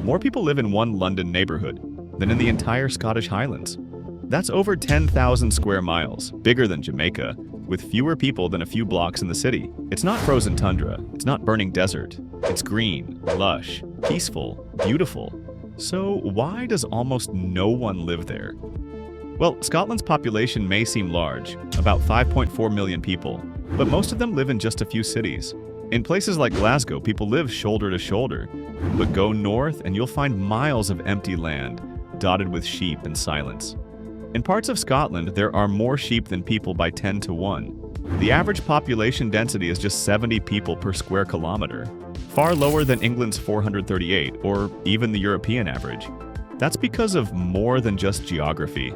More people live in one London neighborhood than in the entire Scottish Highlands. That's over 10,000 square miles, bigger than Jamaica, with fewer people than a few blocks in the city. It's not frozen tundra, it's not burning desert. It's green, lush, peaceful, beautiful. So why does almost no one live there? Well, Scotland's population may seem large, about 5.4 million people, but most of them live in just a few cities. In places like Glasgow, people live shoulder to shoulder, but go north and you'll find miles of empty land, dotted with sheep and silence. In parts of Scotland, there are more sheep than people by 10 to 1. The average population density is just 70 people per square kilometer, far lower than England's 438, or even the European average. That's because of more than just geography.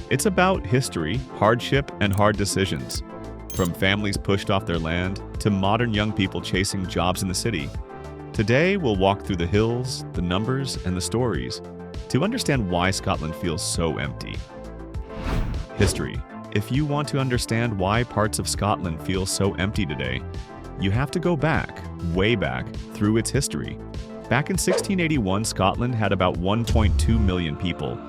It's about history, hardship, and hard decisions. From families pushed off their land to modern young people chasing jobs in the city. Today, we'll walk through the hills, the numbers, and the stories to understand why Scotland feels so empty. History. If you want to understand why parts of Scotland feel so empty today, you have to go back, way back, through its history. Back in 1681, Scotland had about 1.2 million people,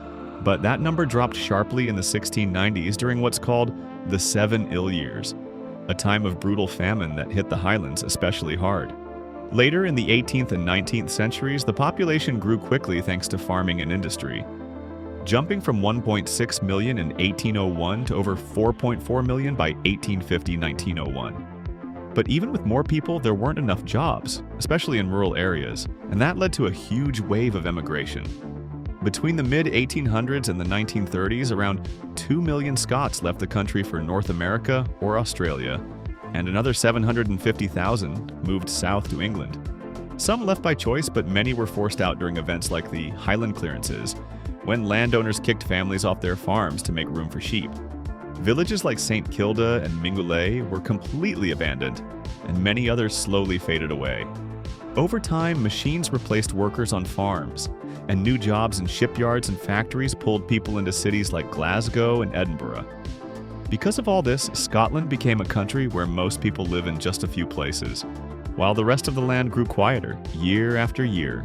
but that number dropped sharply in the 1690s during what's called the Seven Ill Years, a time of brutal famine that hit the Highlands especially hard. Later in the 18th and 19th centuries, the population grew quickly thanks to farming and industry, jumping from 1.6 million in 1801 to over 4.4 million by 1850-1901. But even with more people, there weren't enough jobs, especially in rural areas, and that led to a huge wave of emigration. Between the mid-1800s and the 1930s, around 2 million Scots left the country for North America or Australia, and another 750,000 moved south to England. Some left by choice, but many were forced out during events like the Highland clearances, when landowners kicked families off their farms to make room for sheep. Villages like St. Kilda and Mingulay were completely abandoned, and many others slowly faded away. Over time, machines replaced workers on farms, and new jobs in shipyards and factories pulled people into cities like Glasgow and Edinburgh. Because of all this, Scotland became a country where most people live in just a few places, while the rest of the land grew quieter year after year.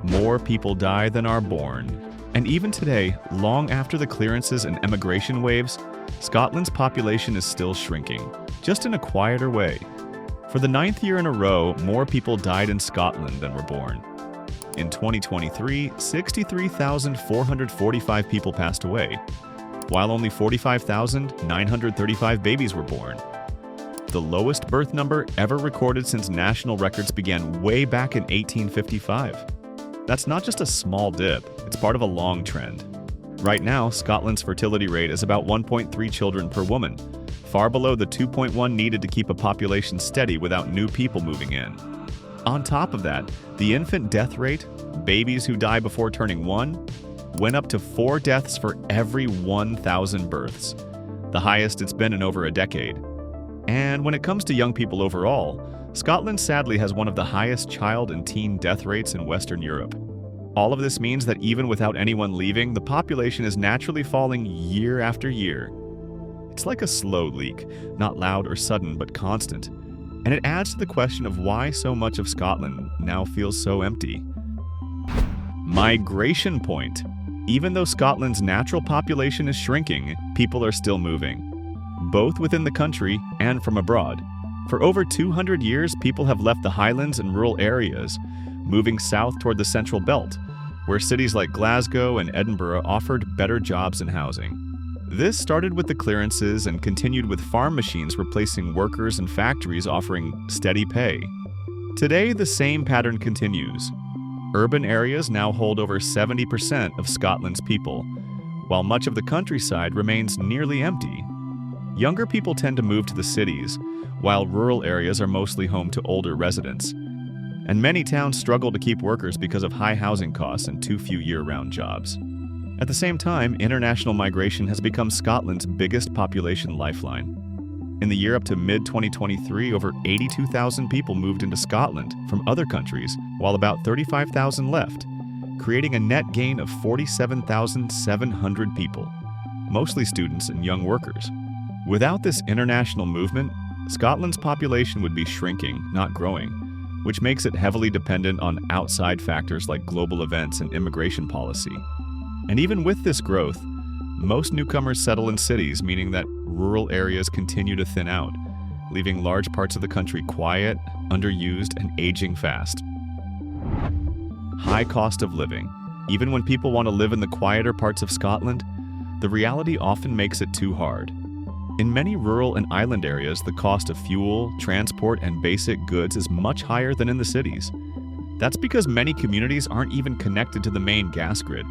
More people die than are born. And even today, long after the clearances and emigration waves, Scotland's population is still shrinking, just in a quieter way. For the 9th year in a row, more people died in Scotland than were born. In 2023, 63,445 people passed away, while only 45,935 babies were born. The lowest birth number ever recorded since national records began way back in 1855. That's not just a small dip, it's part of a long trend. Right now, Scotland's fertility rate is about 1.3 children per woman, far below the 2.1 needed to keep a population steady without new people moving in. On top of that, the infant death rate, babies who die before turning 1, went up to 4 deaths for every 1,000 births, the highest it's been in over a decade. And when it comes to young people overall, Scotland sadly has one of the highest child and teen death rates in Western Europe. All of this means that even without anyone leaving, the population is naturally falling year after year. It's like a slow leak, not loud or sudden, but constant. And it adds to the question of why so much of Scotland now feels so empty. Migration point. Even though Scotland's natural population is shrinking, people are still moving, both within the country and from abroad. For over 200 years, people have left the Highlands and rural areas, moving south toward the Central Belt, where cities like Glasgow and Edinburgh offered better jobs and housing. This started with the clearances and continued with farm machines replacing workers and factories offering steady pay. Today, the same pattern continues. Urban areas now hold over 70% of Scotland's people, while much of the countryside remains nearly empty. Younger people tend to move to the cities, while rural areas are mostly home to older residents. And many towns struggle to keep workers because of high housing costs and too few year-round jobs. At the same time, international migration has become Scotland's biggest population lifeline. In the year up to mid-2023, over 82,000 people moved into Scotland from other countries, while about 35,000 left, creating a net gain of 47,700 people, mostly students and young workers. Without this international movement, Scotland's population would be shrinking, not growing, which makes it heavily dependent on outside factors like global events and immigration policy. And even with this growth, most newcomers settle in cities, meaning that rural areas continue to thin out, leaving large parts of the country quiet, underused, and aging fast. High cost of living. Even when people want to live in the quieter parts of Scotland, the reality often makes it too hard. In many rural and island areas, the cost of fuel, transport, and basic goods is much higher than in the cities. That's because many communities aren't even connected to the main gas grid,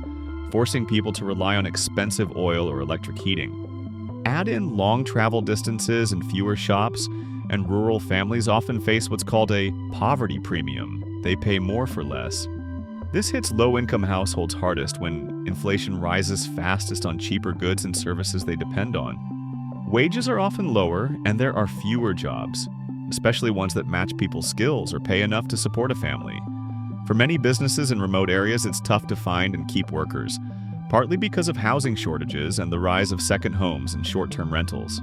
forcing people to rely on expensive oil or electric heating. Add in long travel distances and fewer shops, and rural families often face what's called a poverty premium. They pay more for less. This hits low-income households hardest when inflation rises fastest on cheaper goods and services they depend on. Wages are often lower, and there are fewer jobs, especially ones that match people's skills or pay enough to support a family. For many businesses in remote areas, it's tough to find and keep workers, partly because of housing shortages and the rise of second homes and short-term rentals.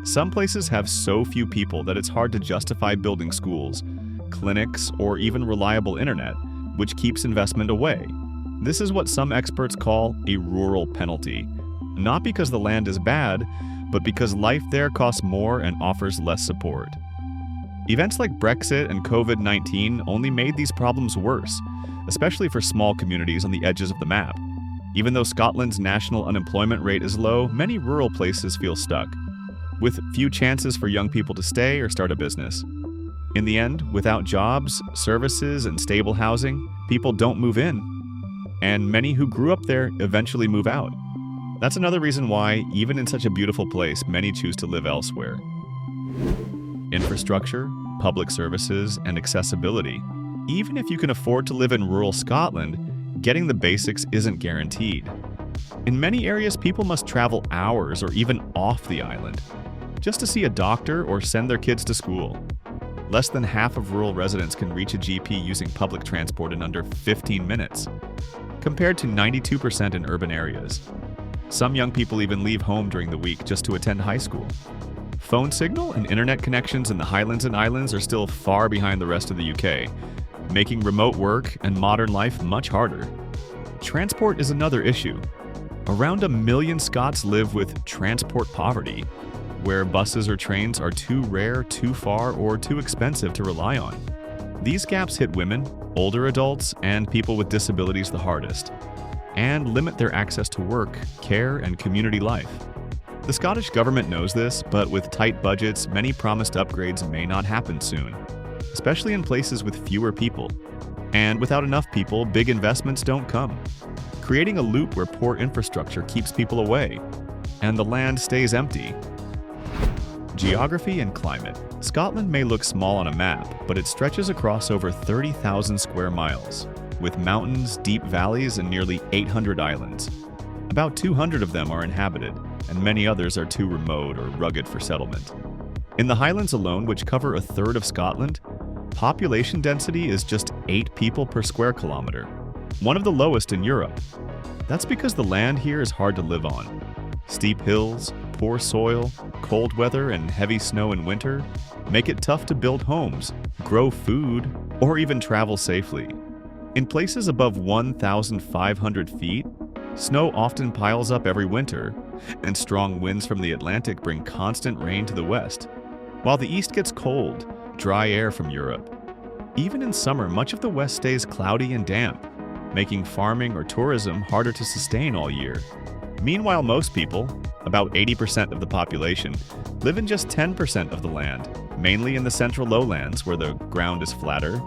Some places have so few people that it's hard to justify building schools, clinics, or even reliable internet, which keeps investment away. This is what some experts call a rural penalty, not because the land is bad, but because life there costs more and offers less support. Events like Brexit and COVID-19 only made these problems worse, especially for small communities on the edges of the map. Even though Scotland's national unemployment rate is low, many rural places feel stuck, with few chances for young people to stay or start a business. In the end, without jobs, services, and stable housing, people don't move in. And many who grew up there eventually move out. That's another reason why, even in such a beautiful place, many choose to live elsewhere. Infrastructure, public services, and accessibility. Even if you can afford to live in rural Scotland, getting the basics isn't guaranteed. In many areas, people must travel hours or even off the island just to see a doctor or send their kids to school. Less than half of rural residents can reach a GP using public transport in under 15 minutes, compared to 92% in urban areas. Some young people even leave home during the week just to attend high school. Phone signal and internet connections in the Highlands and Islands are still far behind the rest of the UK, making remote work and modern life much harder. Transport is another issue. Around 1 million Scots live with transport poverty, where buses or trains are too rare, too far, or too expensive to rely on. These gaps hit women, older adults, and people with disabilities the hardest, and limit their access to work, care, and community life. The Scottish government knows this, but with tight budgets, many promised upgrades may not happen soon, especially in places with fewer people. And without enough people, big investments don't come, creating a loop where poor infrastructure keeps people away, and the land stays empty. Geography and climate. Scotland may look small on a map, but it stretches across over 30,000 square miles, with mountains, deep valleys, and nearly 800 islands. About 200 of them are inhabited, and many others are too remote or rugged for settlement. In the Highlands alone, which cover a third of Scotland, population density is just 8 people per square kilometer, one of the lowest in Europe. That's because the land here is hard to live on. Steep hills, poor soil, cold weather, and heavy snow in winter make it tough to build homes, grow food, or even travel safely. In places above 1,500 feet, snow often piles up every winter, and strong winds from the Atlantic bring constant rain to the west, while the east gets cold, dry air from Europe. Even in summer, much of the west stays cloudy and damp, making farming or tourism harder to sustain all year. Meanwhile, most people, about 80% of the population, live in just 10% of the land, mainly in the central lowlands where the ground is flatter,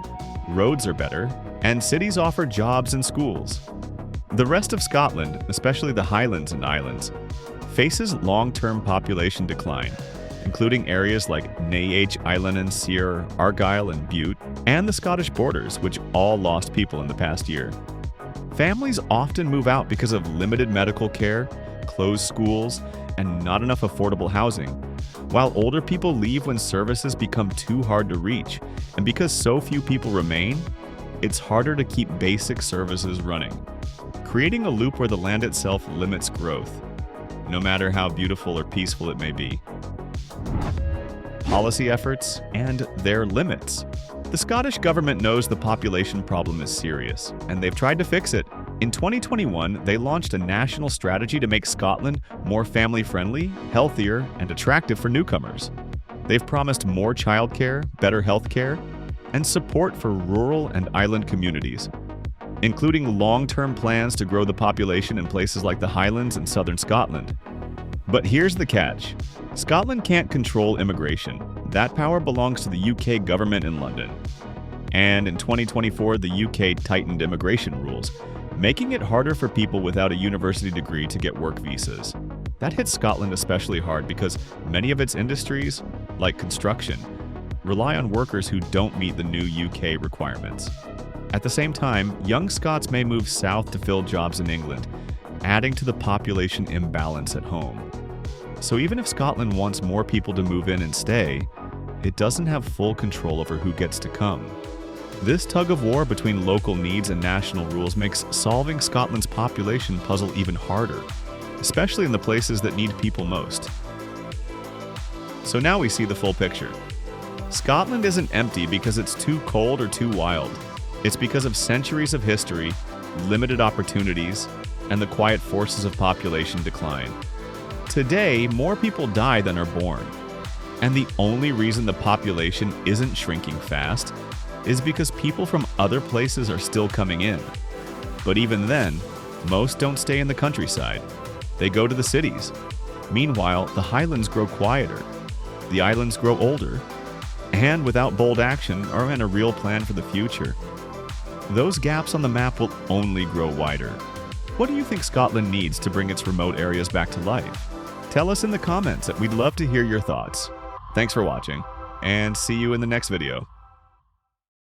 roads are better, and cities offer jobs and schools. The rest of Scotland, especially the Highlands and Islands, faces long-term population decline, including areas like Naih, Island, Sear, Argyll, and Bute, and the Scottish borders, which all lost people in the past year. Families often move out because of limited medical care, closed schools, and not enough affordable housing, while older people leave when services become too hard to reach, and because so few people remain, it's harder to keep basic services running, creating a loop where the land itself limits growth, no matter how beautiful or peaceful it may be. Policy efforts and their limits. The Scottish government knows the population problem is serious, and they've tried to fix it. In 2021, they launched a national strategy to make Scotland more family-friendly, healthier, and attractive for newcomers. They've promised more childcare, better healthcare, and support for rural and island communities, including long-term plans to grow the population in places like the Highlands and southern Scotland. But here's the catch. Scotland can't control immigration. That power belongs to the UK government in London. And in 2024, the UK tightened immigration rules, making it harder for people without a university degree to get work visas. That hits Scotland especially hard because many of its industries, like construction, rely on workers who don't meet the new UK requirements. At the same time, young Scots may move south to fill jobs in England, adding to the population imbalance at home. So even if Scotland wants more people to move in and stay, it doesn't have full control over who gets to come. This tug-of-war between local needs and national rules makes solving Scotland's population puzzle even harder, especially in the places that need people most. So now we see the full picture. Scotland isn't empty because it's too cold or too wild. It's because of centuries of history, limited opportunities, and the quiet forces of population decline. Today, more people die than are born. And the only reason the population isn't shrinking fast is because people from other places are still coming in. But even then, most don't stay in the countryside. They go to the cities. Meanwhile, the Highlands grow quieter. The islands grow older. And without bold action or a real plan for the future, those gaps on the map will only grow wider. What do you think Scotland needs to bring its remote areas back to life? Tell us in the comments. We'd love to hear your thoughts. Thanks for watching, and see you in the next video.